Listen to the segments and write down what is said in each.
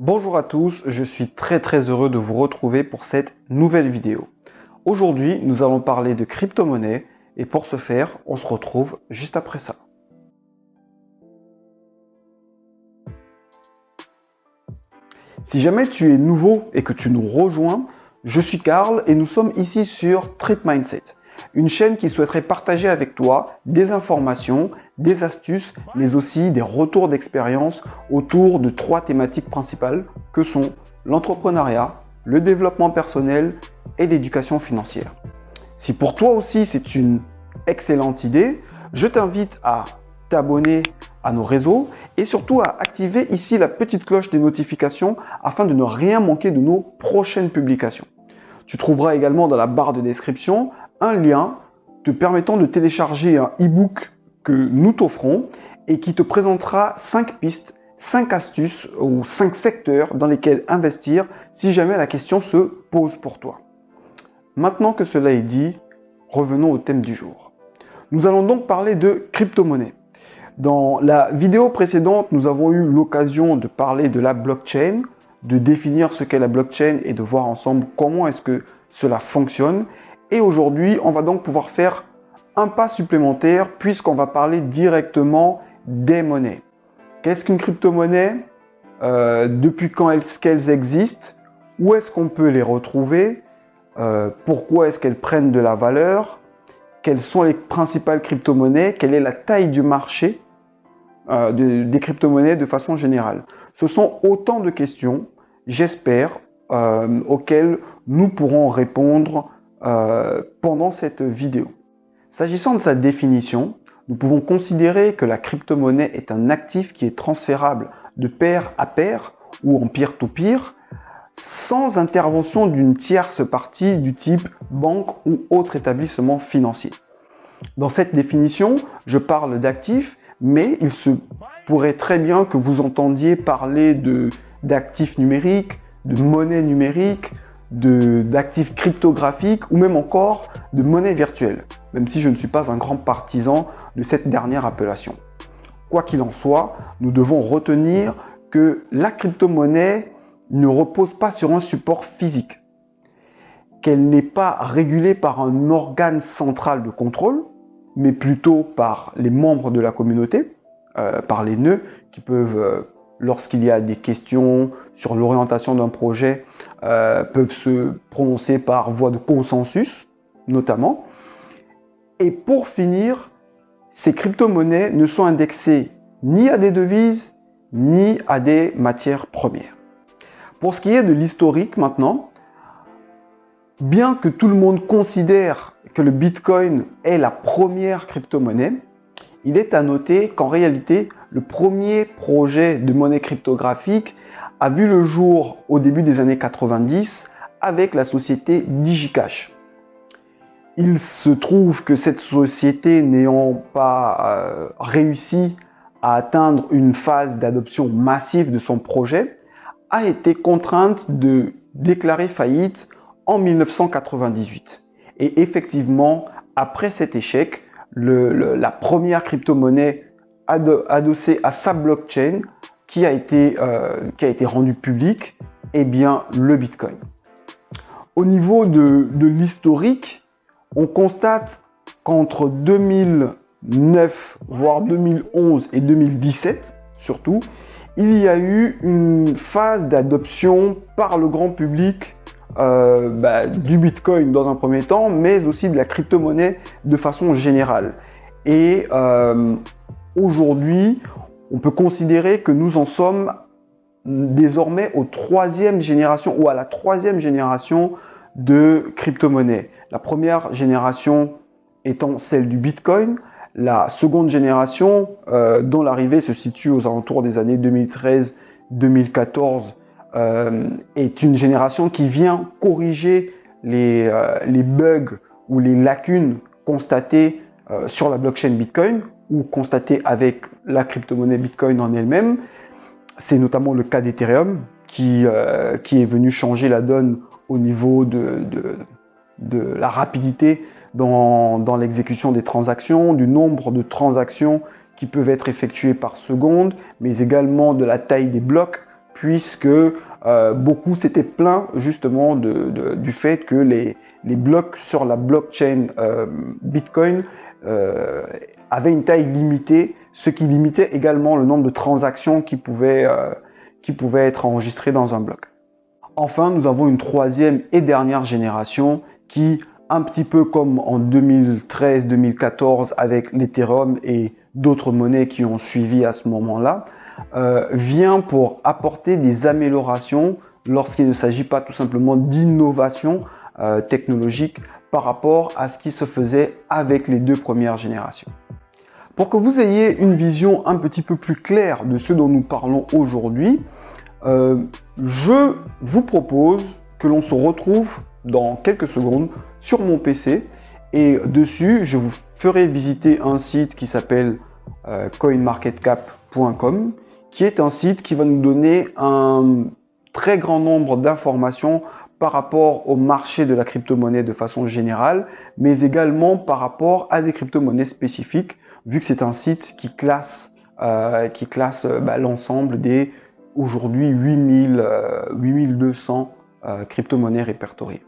Bonjour à tous, je suis très heureux de vous retrouver pour cette nouvelle vidéo. Aujourd'hui, nous allons parler de crypto-monnaie et pour ce faire, on se retrouve juste après ça. Si jamais tu es nouveau et que tu nous rejoins, je suis Karl et nous sommes ici sur Trip Mindset, une chaîne qui souhaiterait partager avec toi des informations, des astuces, mais aussi des retours d'expérience autour de 3 thématiques principales que sont l'entrepreneuriat, le développement personnel et l'éducation financière. Si pour toi aussi c'est une excellente idée, je t'invite à t'abonner à nos réseaux et surtout à activer ici la petite cloche des notifications afin de ne rien manquer de nos prochaines publications. Tu trouveras également dans la barre de description un lien te permettant de télécharger un e-book que nous t'offrons et qui te présentera 5 pistes, 5 astuces ou 5 secteurs dans lesquels investir si jamais la question se pose pour toi. Maintenant que cela est dit, revenons au thème du jour. Nous allons donc parler de crypto-monnaie. Dans la vidéo précédente, nous avons eu l'occasion de parler de la blockchain, de définir ce qu'est la blockchain et de voir ensemble comment est-ce que cela fonctionne. Et aujourd'hui, on va donc pouvoir faire un pas supplémentaire puisqu'on va parler directement des monnaies. Qu'est-ce qu'une crypto-monnaie? Depuis quand est-ce qu'elles existent? Où est-ce qu'on peut les retrouver? Pourquoi est-ce qu'elles prennent de la valeur? Quelles sont les principales crypto-monnaies? Quelle est la taille du marché des crypto-monnaies de façon générale? Ce sont autant de questions, j'espère, auxquelles nous pourrons répondre pendant cette vidéo. S'agissant de sa définition, nous pouvons considérer que la crypto-monnaie est un actif qui est transférable de pair à pair ou en peer-to-peer sans intervention d'une tierce partie du type banque ou autre établissement financier. Dans cette définition, je parle d'actifs, mais il se pourrait très bien que vous entendiez parler d'actifs numériques, de monnaie numérique, d'actifs cryptographiques ou même encore de monnaie virtuelle, même si je ne suis pas un grand partisan de cette dernière appellation. Quoi qu'il en soit, nous devons retenir que la crypto-monnaie ne repose pas sur un support physique, qu'elle n'est pas régulée par un organe central de contrôle, mais plutôt par les membres de la communauté, par les nœuds qui peuvent, lorsqu'il y a des questions sur l'orientation d'un projet, peuvent se prononcer par voie de consensus, notamment. Et pour finir, ces crypto-monnaies ne sont indexées ni à des devises, ni à des matières premières. Pour ce qui est de l'historique maintenant, bien que tout le monde considère que le Bitcoin est la première crypto-monnaie, il est à noter qu'en réalité, le premier projet de monnaie cryptographique a vu le jour au début des années 90 avec la société DigiCash. Il se trouve que cette société n'ayant pas réussi à atteindre une phase d'adoption massive de son projet, a été contrainte de déclarer faillite en 1998. Et effectivement, après cet échec, la première crypto-monnaie adossée à sa blockchain qui a été rendue publique est bien le Bitcoin. Au niveau de l'historique, on constate qu'entre 2009, voire 2011 et 2017 surtout, il y a eu une phase d'adoption par le grand public du Bitcoin dans un premier temps, mais aussi de la crypto-monnaie de façon générale. Et aujourd'hui, on peut considérer que nous en sommes désormais aux 3e génération ou à la 3e génération de crypto-monnaie. La première génération étant celle du Bitcoin, la seconde génération, dont l'arrivée se situe aux alentours des années 2013-2014, est une génération qui vient corriger les bugs ou les lacunes constatées sur la blockchain Bitcoin ou constatées avec la crypto-monnaie Bitcoin en elle-même. C'est notamment le cas d'Ethereum qui est venu changer la donne au niveau de la rapidité dans l'exécution des transactions, du nombre de transactions qui peuvent être effectuées par seconde, mais également de la taille des blocs, puisque beaucoup s'étaient plaints justement du fait que les blocs sur la blockchain Bitcoin avaient une taille limitée, ce qui limitait également le nombre de transactions qui pouvaient être enregistrées dans un bloc. Enfin, nous avons une troisième et dernière génération qui, un petit peu comme en 2013-2014 avec l'Ethereum et d'autres monnaies qui ont suivi à ce moment-là, vient pour apporter des améliorations lorsqu'il ne s'agit pas tout simplement d'innovation technologique par rapport à ce qui se faisait avec les deux premières générations. Pour que vous ayez une vision un petit peu plus claire de ce dont nous parlons aujourd'hui, je vous propose que l'on se retrouve dans quelques secondes sur mon PC et dessus je vous ferai visiter un site qui s'appelle coinmarketcap.com, qui est un site qui va nous donner un très grand nombre d'informations par rapport au marché de la crypto-monnaie de façon générale, mais également par rapport à des crypto-monnaies spécifiques, vu que c'est un site qui classe l'ensemble des aujourd'hui 8200 crypto-monnaies répertoriées.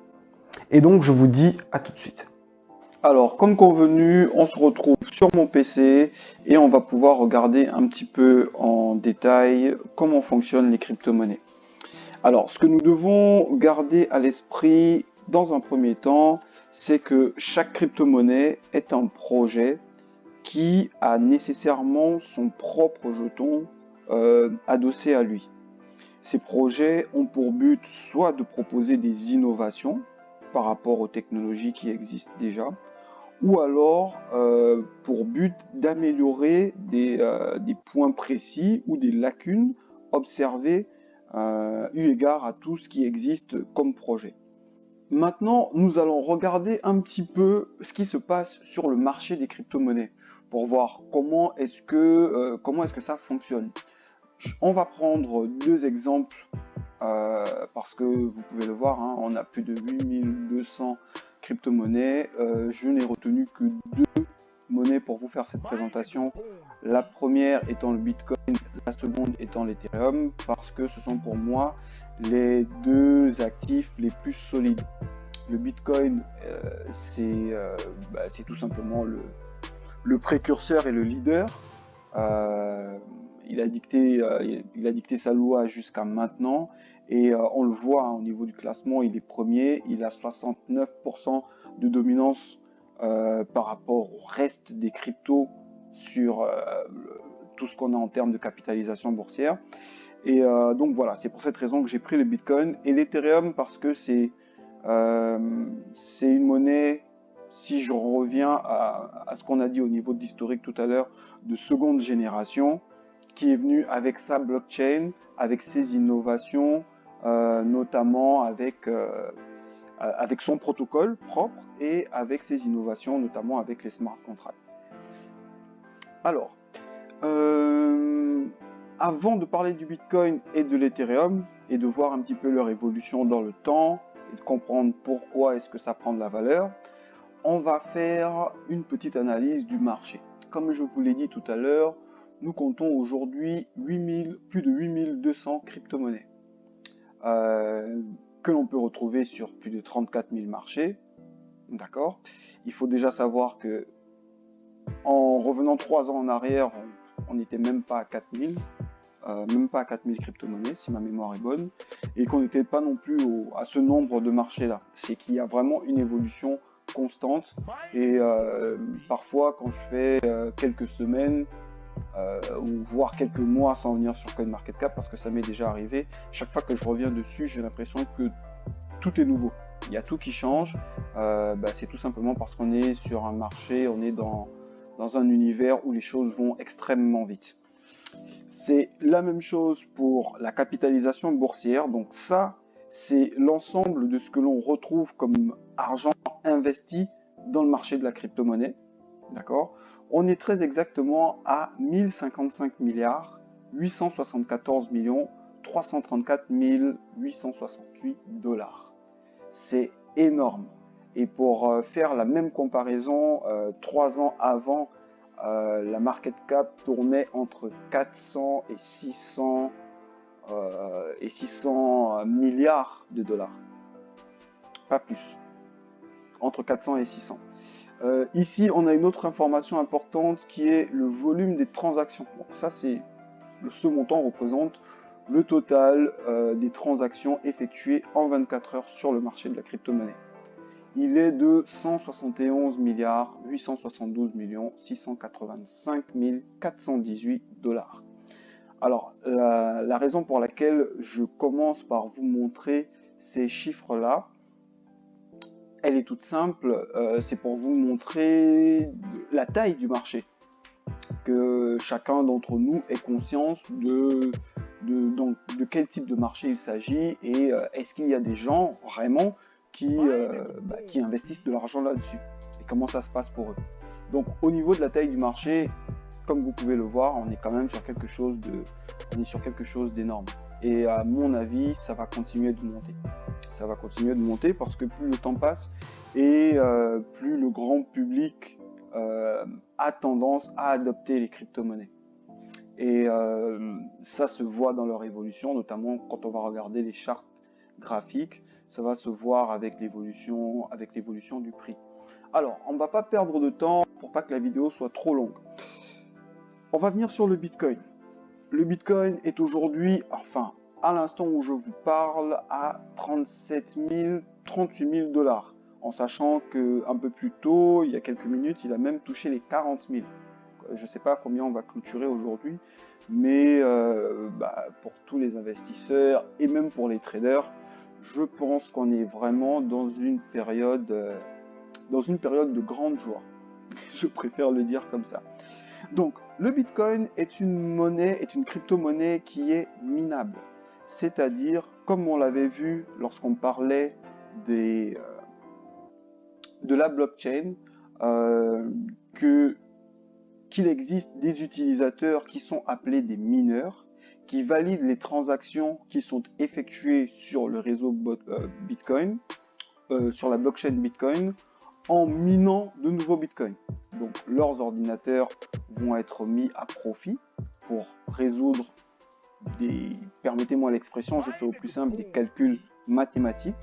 Et donc, je vous dis à tout de suite. Alors, comme convenu, on se retrouve sur mon PC et on va pouvoir regarder un petit peu en détail comment fonctionnent les crypto-monnaies. Alors, ce que nous devons garder à l'esprit dans un premier temps, c'est que chaque crypto-monnaie est un projet qui a nécessairement son propre jeton adossé à lui. Ces projets ont pour but soit de proposer des innovations par rapport aux technologies qui existent déjà, ou alors pour but d'améliorer des points précis ou des lacunes observées eu égard à tout ce qui existe comme projet. Maintenant, nous allons regarder un petit peu ce qui se passe sur le marché des crypto-monnaies pour voir comment est-ce que ça fonctionne. On va prendre deux exemples parce que vous pouvez le voir, hein, on a plus de 8200 crypto-monnaies. Je n'ai retenu que deux monnaies pour vous faire cette présentation. La première étant le Bitcoin, la seconde étant l'Ethereum, parce que ce sont pour moi les deux actifs les plus solides. Le Bitcoin, c'est tout simplement le précurseur et le leader. Il a dicté sa loi jusqu'à maintenant et on le voit hein, au niveau du classement, il est premier, il a 69% de dominance par rapport au reste des cryptos sur tout ce qu'on a en termes de capitalisation boursière. Et donc voilà, c'est pour cette raison que j'ai pris le Bitcoin et l'Ethereum parce que c'est une monnaie, si je reviens à ce qu'on a dit au niveau de l'historique tout à l'heure, de seconde génération, qui est venue avec sa blockchain, avec ses innovations, notamment avec son protocole propre et avec ses innovations, notamment avec les smart contracts. Alors, avant de parler du Bitcoin et de l'Ethereum et de voir un petit peu leur évolution dans le temps et de comprendre pourquoi est-ce que ça prend de la valeur, on va faire une petite analyse du marché. Comme je vous l'ai dit tout à l'heure, nous comptons aujourd'hui plus de 8200 crypto-monnaies que l'on peut retrouver sur plus de 34 000 marchés. D'accord ? Il faut déjà savoir que en revenant 3 ans en arrière, on n'était même pas à 4000. Même pas à 4000 crypto-monnaies si ma mémoire est bonne, et qu'on n'était pas non plus à ce nombre de marchés là. C'est qu'il y a vraiment une évolution constante et parfois quand je fais quelques semaines ou voire quelques mois sans venir sur CoinMarketCap, parce que ça m'est déjà arrivé, chaque fois que je reviens dessus j'ai l'impression que tout est nouveau, il y a tout qui change. C'est tout simplement parce qu'on est sur un marché, on est dans un univers où les choses vont extrêmement vite. C'est la même chose pour la capitalisation boursière. Donc ça, c'est l'ensemble de ce que l'on retrouve comme argent investi dans le marché de la crypto-monnaie. D'accord ? On est très exactement à 1055 milliards 874 millions 334 868 dollars. C'est énorme. Et pour faire la même comparaison, 3 ans avant, la market cap tournait entre 400 et 600 et 600 milliards de dollars, pas plus, entre 400 et 600. Ici, on a une autre information importante qui est le volume des transactions. Bon, ça, ce montant représente le total des transactions effectuées en 24 heures sur le marché de la crypto-monnaie. Il est de 171 milliards 872 millions 685 418 dollars. Alors, la raison pour laquelle je commence par vous montrer ces chiffres-là, elle est toute simple, c'est pour vous montrer la taille du marché, que chacun d'entre nous ait conscience de quel type de marché il s'agit et est-ce qu'il y a des gens vraiment qui investissent de l'argent là-dessus et comment ça se passe pour eux. Donc au niveau de la taille du marché, comme vous pouvez le voir, on est quand même sur quelque chose d'énorme. Et à mon avis, ça va continuer de monter. Ça va continuer de monter parce que plus le temps passe et plus le grand public a tendance à adopter les crypto-monnaies. Et ça se voit dans leur évolution, notamment quand on va regarder les charts graphiques, ça va se voir avec l'évolution du prix. Alors, on ne va pas perdre de temps pour pas que la vidéo soit trop longue. On va venir sur le Bitcoin. Le Bitcoin est aujourd'hui, enfin, à l'instant où je vous parle, à 38 000 dollars. En sachant qu'un peu plus tôt, il y a quelques minutes, il a même touché les 40 000. Je ne sais pas combien on va clôturer aujourd'hui, mais pour tous les investisseurs et même pour les traders, je pense qu'on est vraiment dans une période de grande joie. Je préfère le dire comme ça. Donc, le Bitcoin est une crypto-monnaie qui est minable. C'est-à-dire, comme on l'avait vu lorsqu'on parlait de la blockchain, qu'il existe des utilisateurs qui sont appelés des mineurs, qui valident les transactions qui sont effectuées sur le réseau Bitcoin, sur la blockchain Bitcoin, en minant de nouveaux bitcoins. Donc leurs ordinateurs vont être mis à profit pour résoudre permettez-moi l'expression, je fais au plus simple, des calculs mathématiques.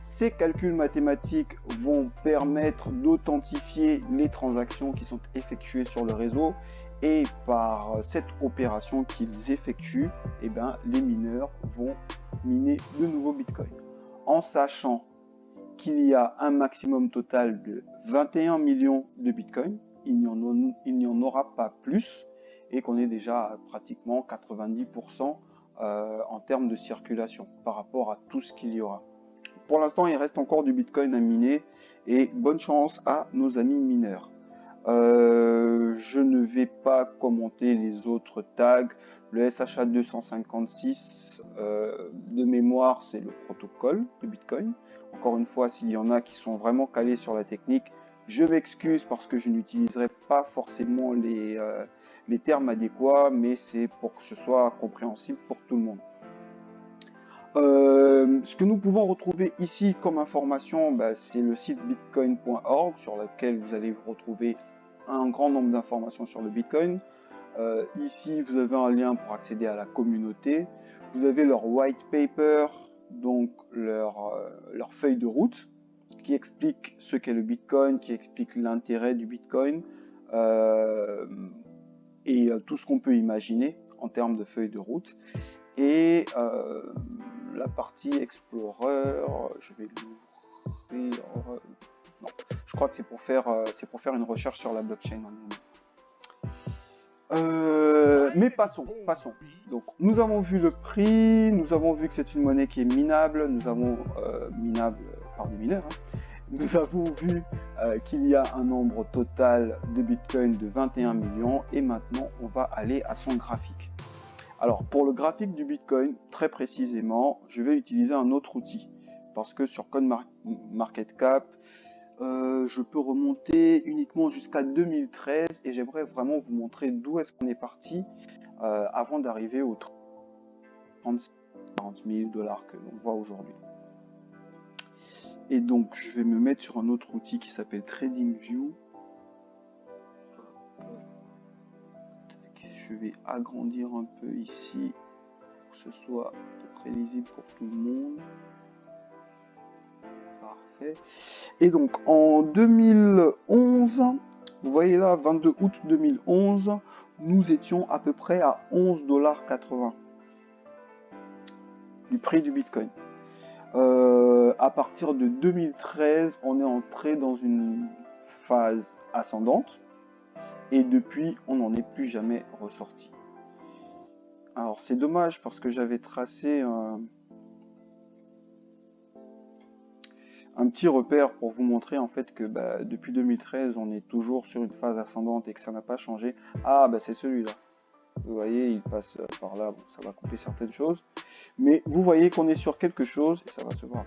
Ces calculs mathématiques vont permettre d'authentifier les transactions qui sont effectuées sur le réseau et par cette opération qu'ils effectuent, les mineurs vont miner de nouveaux bitcoins. En sachant qu'il y a un maximum total de 21 millions de bitcoins, il n'y en aura pas plus et qu'on est déjà à pratiquement 90% en termes de circulation par rapport à tout ce qu'il y aura. Pour l'instant, il reste encore du bitcoin à miner et bonne chance à nos amis mineurs. Je ne vais pas commenter les autres tags. Le SHA-256 de mémoire, c'est le protocole de Bitcoin. Encore une fois, s'il y en a qui sont vraiment calés sur la technique, je m'excuse parce que je n'utiliserai pas forcément les termes adéquats, mais c'est pour que ce soit compréhensible pour tout le monde. Ce que nous pouvons retrouver ici comme information, c'est le site bitcoin.org sur lequel vous allez retrouver un grand nombre d'informations sur le Bitcoin. Ici, vous avez un lien pour accéder à la communauté. Vous avez leur white paper, donc leur feuille de route, qui explique ce qu'est le Bitcoin, qui explique l'intérêt du Bitcoin et tout ce qu'on peut imaginer en termes de feuille de route. Et la partie Explorer, je vais l'ouvrir. Non, je crois que c'est pour faire une recherche sur la blockchain en elle-même. Mais passons. Donc, nous avons vu le prix, nous avons vu que c'est une monnaie qui est minable, minable par des mineurs. Nous avons vu qu'il y a un nombre total de Bitcoin de 21 millions et maintenant on va aller à son graphique. Alors pour le graphique du Bitcoin, très précisément, je vais utiliser un autre outil parce que sur CoinMarketCap, je peux remonter uniquement jusqu'à 2013 et j'aimerais vraiment vous montrer d'où est-ce qu'on est parti avant d'arriver aux 30 40 000 dollars que l'on voit aujourd'hui. Et donc je vais me mettre sur un autre outil qui s'appelle TradingView. Je vais agrandir un peu ici pour que ce soit à peu près lisible pour tout le monde. Parfait. Et donc en 2011, vous voyez là, 22 août 2011, nous étions à peu près à 11,80 $ du prix du Bitcoin. À partir de 2013, on est entré dans une phase ascendante et depuis, on n'en est plus jamais ressorti. Alors c'est dommage parce que j'avais tracé un petit repère pour vous montrer en fait que depuis 2013, on est toujours sur une phase ascendante et que ça n'a pas changé. Ah c'est celui-là. Vous voyez, il passe par là, bon, ça va couper certaines choses. Mais vous voyez qu'on est sur quelque chose, et ça va se voir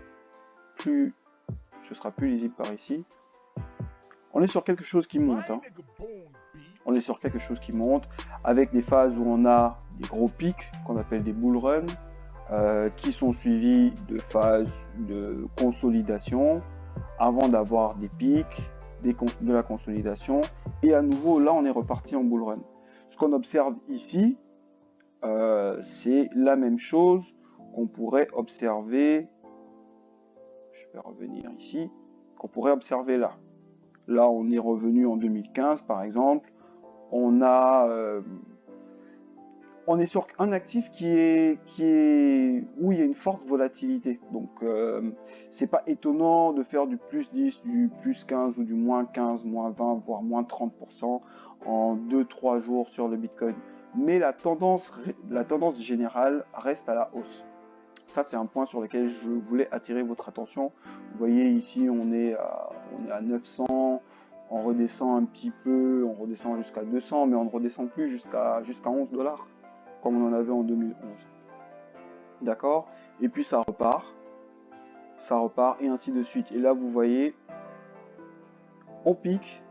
plus, ce sera plus lisible par ici. On est sur quelque chose qui monte. Hein. On est sur quelque chose qui monte, avec des phases où on a des gros pics, qu'on appelle des bull runs, qui sont suivis de phases de consolidation, avant d'avoir des pics, de la consolidation, et à nouveau, là, on est reparti en bull run. Ce qu'on observe ici, c'est la même chose qu'on pourrait observer, je vais revenir ici, qu'on pourrait observer là. Là, on est revenu en 2015, par exemple. On est sur un actif où il y a une forte volatilité. Donc, c'est pas étonnant de faire du plus 10, du plus 15 ou du moins 15, moins 20, voire moins 30% en 2-3 jours sur le Bitcoin. Mais la tendance générale reste à la hausse. Ça, c'est un point sur lequel je voulais attirer votre attention. Vous voyez ici, on est à 900. On redescend un petit peu, on redescend jusqu'à 200, mais on ne redescend plus jusqu'à 11 $, comme on en avait en 2011. D'accord? Et puis ça repart, et ainsi de suite. Et là, vous voyez, on pique,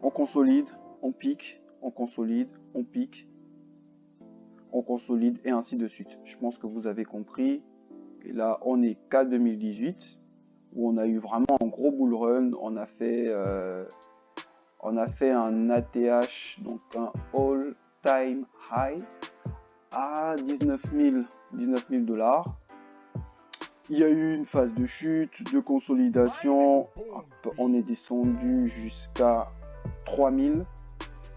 on consolide, on pique, on consolide, on pique, on consolide, et ainsi de suite. Je pense que vous avez compris. Et là, on est qu'à 2018, où on a eu vraiment un gros bull run. On a fait un ATH, donc un all-time high, à 19 000 $. Il y a eu une phase de chute, de consolidation. Hop, on est descendu jusqu'à 3 000.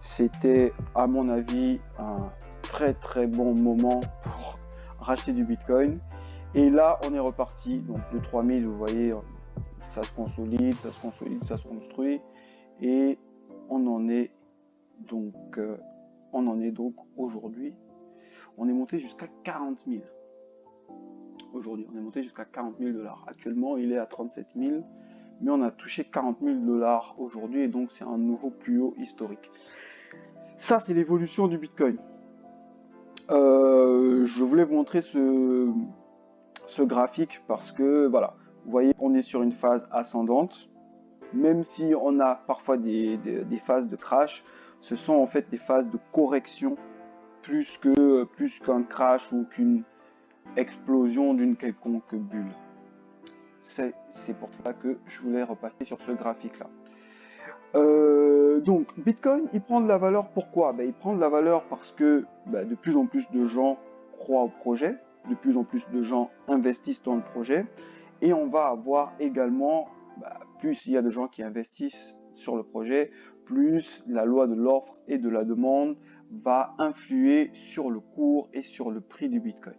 C'était, à mon avis, un très très bon moment pour racheter du Bitcoin. Et là, on est reparti. Donc, de 3 000, vous voyez, ça se consolide, ça se consolide, ça se construit. Et on en est donc aujourd'hui, on est monté jusqu'à 40 000. Aujourd'hui, on est monté jusqu'à 40 000 $. Actuellement, il est à 37 000, mais on a touché 40 000 $ aujourd'hui, et donc c'est un nouveau plus haut historique. Ça, c'est l'évolution du Bitcoin. Je voulais vous montrer ce graphique parce que, voilà, vous voyez, on est sur une phase ascendante. Même si on a parfois des phases de crash, ce sont en fait des phases de correction plus qu'un crash ou qu'une explosion d'une quelconque bulle. C'est pour ça que je voulais repasser sur ce graphique-là. Donc, Bitcoin, il prend de la valeur pourquoi? Il prend de la valeur parce que de plus en plus de gens croient au projet, de plus en plus de gens investissent dans le projet, et on va avoir également, plus il y a de gens qui investissent sur le projet, plus la loi de l'offre et de la demande va influer sur le cours et sur le prix du Bitcoin.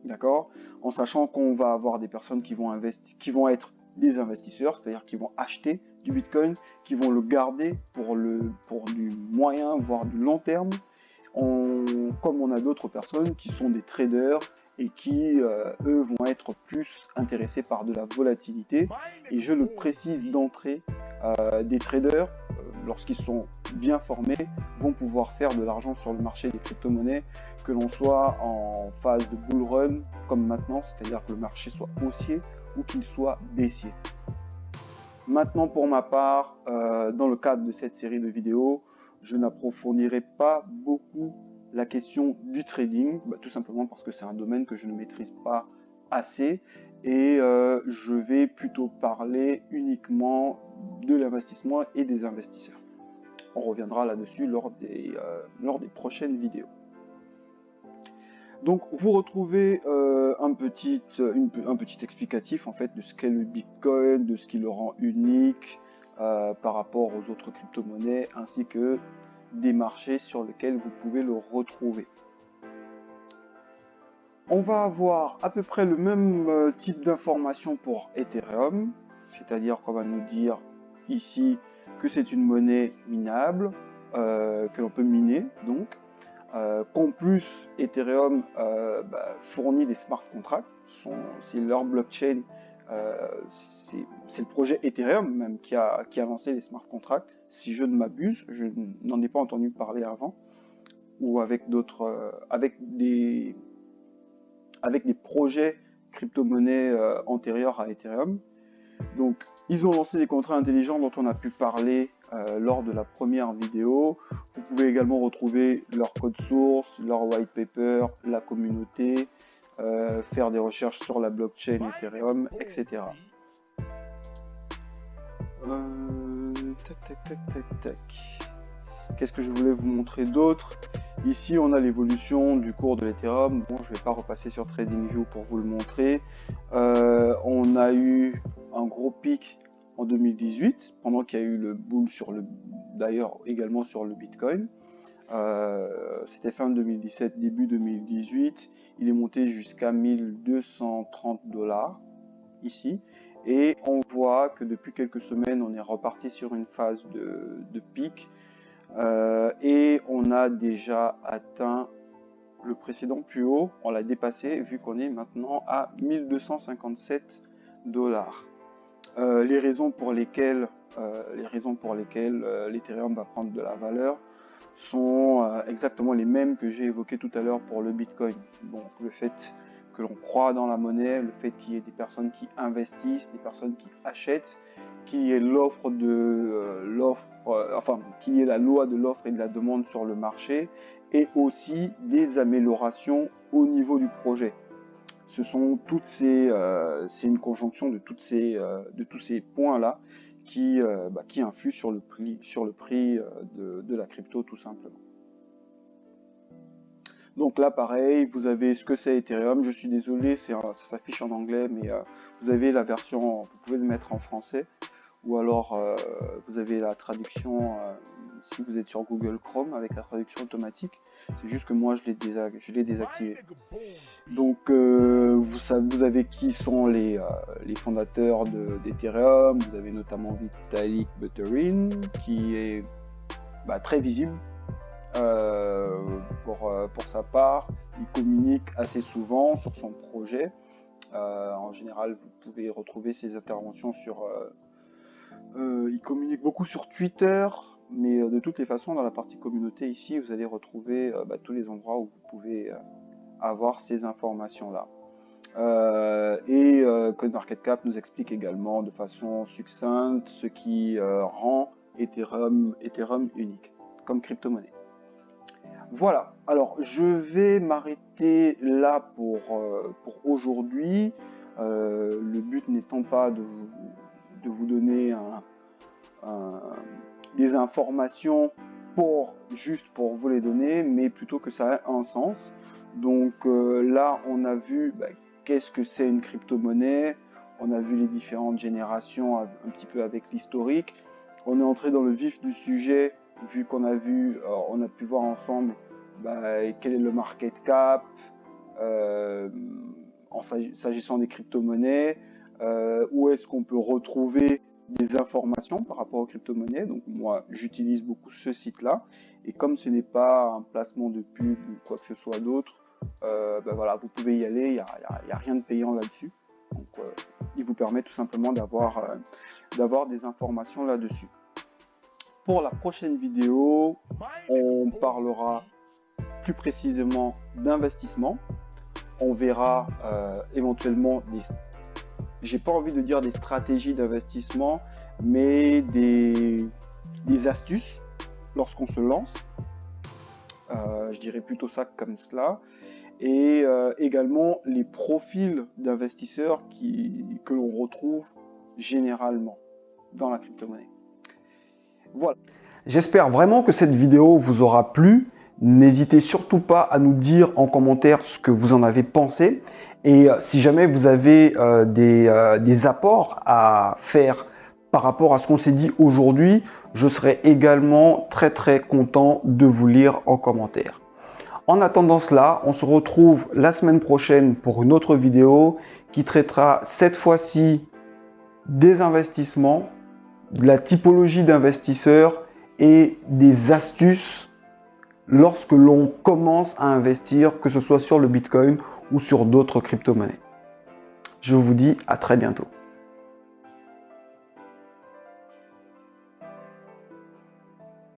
D'accord? En sachant qu'on va avoir des personnes qui vont être des investisseurs, c'est-à-dire qui vont acheter du Bitcoin, qui vont le garder pour du moyen, voire du long terme, comme on a d'autres personnes qui sont des traders et qui, eux, vont être plus intéressés par de la volatilité. Et je le précise d'entrée, des traders, lorsqu'ils sont bien formés, vont pouvoir faire de l'argent sur le marché des crypto-monnaies, que l'on soit en phase de bull run comme maintenant, c'est-à-dire que le marché soit haussier ou qu'il soit baissier. Maintenant, pour ma part, dans le cadre de cette série de vidéos, je n'approfondirai pas beaucoup la question du trading, tout simplement parce que c'est un domaine que je ne maîtrise pas assez, et je vais plutôt parler uniquement de l'investissement et des investisseurs. On reviendra là-dessus lors des prochaines vidéos. Donc vous retrouvez un petit explicatif en fait de ce qu'est le Bitcoin, de ce qui le rend unique par rapport aux autres crypto-monnaies, ainsi que des marchés sur lesquels vous pouvez le retrouver. On va avoir à peu près le même type d'information pour Ethereum, c'est-à-dire qu'on va nous dire ici que c'est une monnaie minable, que l'on peut miner donc. Qu'en plus, Ethereum fournit des smart contracts, c'est leur blockchain, c'est le projet Ethereum même qui a lancé les smart contracts, si je ne m'abuse, je n'en ai pas entendu parler avant, ou avec d'autres, avec des projets crypto-monnaies antérieurs à Ethereum. Donc, ils ont lancé des contrats intelligents dont on a pu parler lors de la première vidéo. Vous pouvez également retrouver leur code source, leur white paper, la communauté, faire des recherches sur la blockchain Ethereum, etc. Qu'est-ce que je voulais vous montrer d'autre? Ici, on a l'évolution du cours de l'Ethereum. Bon, je ne vais pas repasser sur TradingView pour vous le montrer. On a eu un gros pic en 2018, pendant qu'il y a eu le boom d'ailleurs également sur le Bitcoin. C'était fin 2017, début 2018. Il est monté jusqu'à 1230 $ ici. Et on voit que depuis quelques semaines, on est reparti sur une phase de pic. Et on a déjà atteint le précédent plus haut, on l'a dépassé vu qu'on est maintenant à 1257 $. Les raisons pour lesquelles l'Ethereum va prendre de la valeur sont exactement les mêmes que j'ai évoquées tout à l'heure pour le Bitcoin. Donc le fait que l'on croit dans la monnaie, le fait qu'il y ait des personnes qui investissent, des personnes qui achètent, qu'il y ait qu'il y ait la loi de l'offre et de la demande sur le marché, et aussi des améliorations au niveau du projet. Ce sont c'est une conjonction de tous ces points-là qui influent sur le prix de la crypto tout simplement. Donc là pareil, vous avez ce que c'est Ethereum, je suis désolé, ça s'affiche en anglais, mais vous avez la version, vous pouvez le mettre en français, ou alors vous avez la traduction si vous êtes sur Google Chrome avec la traduction automatique. C'est juste que moi je l'ai désactivé. Donc vous avez qui sont les fondateurs d'Ethereum. Vous avez notamment Vitalik Buterin qui est très visible pour sa part. Il communique assez souvent sur son projet. En général, vous pouvez retrouver ses interventions sur il communique beaucoup sur Twitter, mais de toutes les façons, dans la partie communauté ici, vous allez retrouver tous les endroits où vous pouvez avoir ces informations-là. CoinMarketCap nous explique également de façon succincte ce qui rend Ethereum unique comme crypto-monnaie. Voilà, alors je vais m'arrêter là pour aujourd'hui. Le but n'étant pas de vous donner des informations juste pour vous les donner, mais plutôt que ça ait un sens. Donc là, on a vu qu'est-ce que c'est une crypto-monnaie, on a vu les différentes générations un petit peu avec l'historique. On est entré dans le vif du sujet, vu qu'on a on a pu voir ensemble quel est le market cap, s'agissant des crypto-monnaies, où est-ce qu'on peut retrouver des informations par rapport aux crypto-monnaies. Donc moi j'utilise beaucoup ce site-là, et comme ce n'est pas un placement de pub ou quoi que ce soit d'autre, voilà, vous pouvez y aller, il n'y a rien de payant là-dessus. Donc il vous permet tout simplement d'avoir des informations là-dessus. Pour la prochaine vidéo, on parlera plus précisément d'investissement. On verra éventuellement j'ai pas envie de dire des stratégies d'investissement, mais des astuces lorsqu'on se lance. Je dirais plutôt ça comme cela. Et également les profils d'investisseurs que l'on retrouve généralement dans la crypto-monnaie. Voilà. J'espère vraiment que cette vidéo vous aura plu. N'hésitez surtout pas à nous dire en commentaire ce que vous en avez pensé. Et si jamais vous avez des apports à faire par rapport à ce qu'on s'est dit aujourd'hui, je serai également très content de vous lire en commentaire. En attendant cela, on se retrouve la semaine prochaine pour une autre vidéo qui traitera cette fois-ci des investissements, de la typologie d'investisseurs et des astuces lorsque l'on commence à investir, que ce soit sur le Bitcoin ou sur d'autres crypto-monnaies. Je vous dis à très bientôt.